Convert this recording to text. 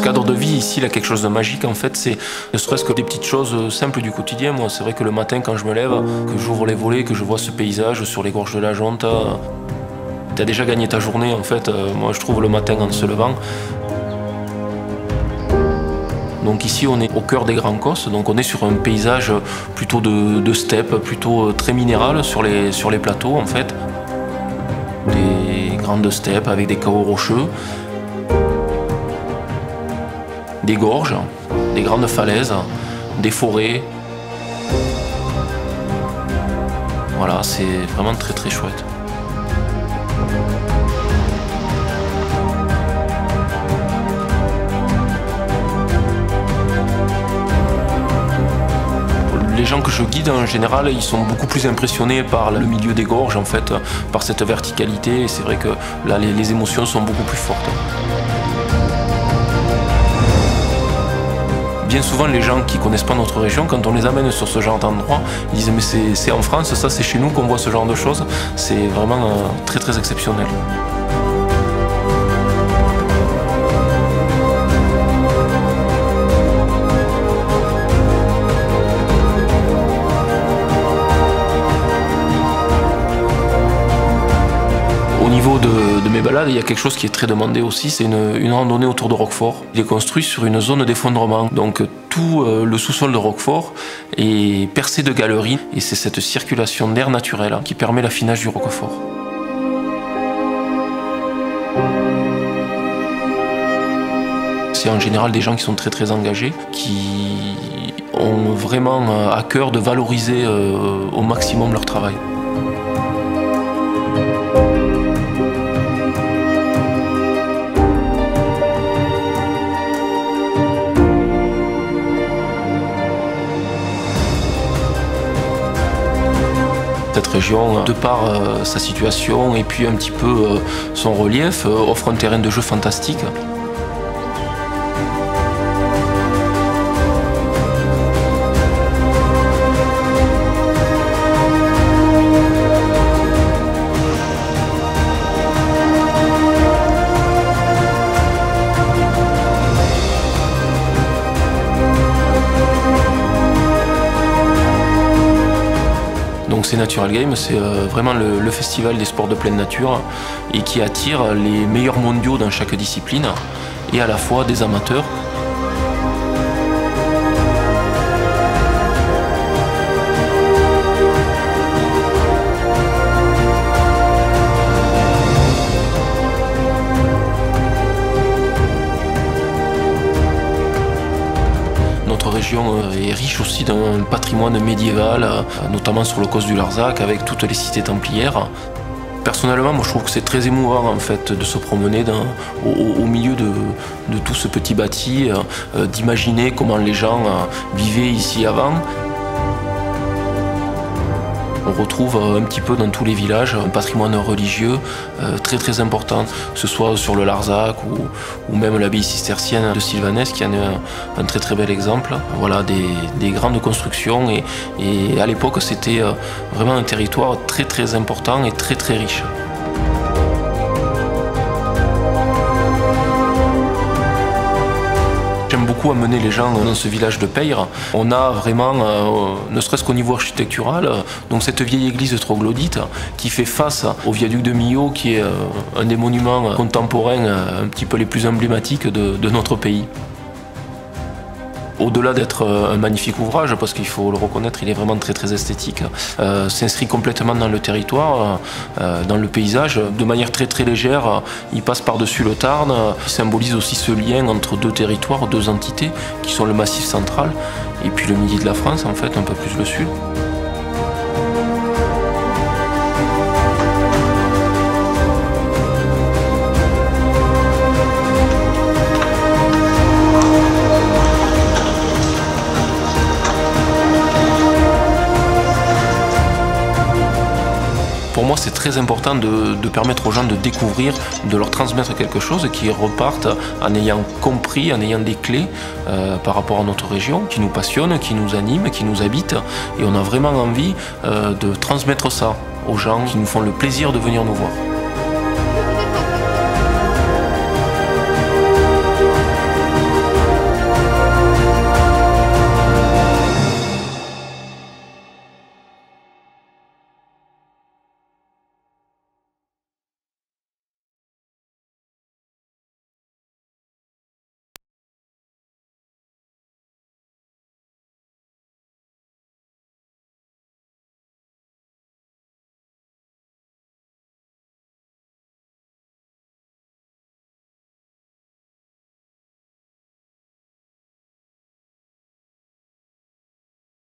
cadre de vie ici, il a quelque chose de magique en fait, c'est ne serait-ce que des petites choses simples du quotidien. Moi, c'est vrai que le matin quand je me lève, que j'ouvre les volets, que je vois ce paysage sur les gorges de la Jonte, t'as déjà gagné ta journée en fait, moi je trouve le matin en se levant. Donc ici on est au cœur des Grands Causses, donc on est sur un paysage plutôt de steppe, plutôt très minéral sur les plateaux en fait. Des grandes steppes avec des chaos rocheux, des gorges, des grandes falaises, des forêts. Voilà, c'est vraiment très très chouette. Les gens que je guide en général, ils sont beaucoup plus impressionnés par le milieu des gorges en fait, par cette verticalité, et c'est vrai que là les émotions sont beaucoup plus fortes. Bien souvent, les gens qui ne connaissent pas notre région, quand on les amène sur ce genre d'endroit, ils disent mais c'est en France, ça c'est chez nous qu'on voit ce genre de choses. C'est vraiment très très exceptionnel. Au niveau de mes balades, il y a quelque chose qui est très demandé aussi, c'est une randonnée autour de Roquefort. Il est construit sur une zone d'effondrement, donc tout le sous-sol de Roquefort est percé de galeries et c'est cette circulation d'air naturel qui permet l'affinage du Roquefort. C'est en général des gens qui sont très très engagés, qui ont vraiment à cœur de valoriser au maximum leur travail. Cette région, de par sa situation et puis un petit peu son relief, offre un terrain de jeu fantastique. Donc c'est Natural Game, c'est vraiment le festival des sports de pleine nature et qui attire les meilleurs mondiaux dans chaque discipline et à la fois des amateurs. Notre région est riche aussi d'un patrimoine médiéval, notamment sur le Causse du Larzac, avec toutes les cités templières. Personnellement, moi, je trouve que c'est très émouvant en fait, de se promener au milieu de tout ce petit bâti, d'imaginer comment les gens vivaient ici avant. On retrouve un petit peu dans tous les villages un patrimoine religieux très très important, que ce soit sur le Larzac ou même l'abbaye cistercienne de Sylvanès qui en est un très très bel exemple. Voilà, des grandes constructions et à l'époque c'était vraiment un territoire très très important et très très riche. J'aime beaucoup amener les gens dans ce village de Peyre. On a vraiment, ne serait-ce qu'au niveau architectural, donc cette vieille église troglodyte qui fait face au viaduc de Millau, qui est un des monuments contemporains un petit peu les plus emblématiques de notre pays. Au-delà d'être un magnifique ouvrage, parce qu'il faut le reconnaître, il est vraiment très très esthétique, s'inscrit complètement dans le territoire, dans le paysage, de manière très très légère. Il passe par-dessus le Tarn, il symbolise aussi ce lien entre deux territoires, deux entités, qui sont le Massif central et puis le Midi de la France, en fait, un peu plus le sud. Pour moi, c'est très important de permettre aux gens de découvrir, de leur transmettre quelque chose et qu'ils repartent en ayant compris, en ayant des clés par rapport à notre région, qui nous passionne, qui nous anime, qui nous habite. Et on a vraiment envie de transmettre ça aux gens qui nous font le plaisir de venir nous voir.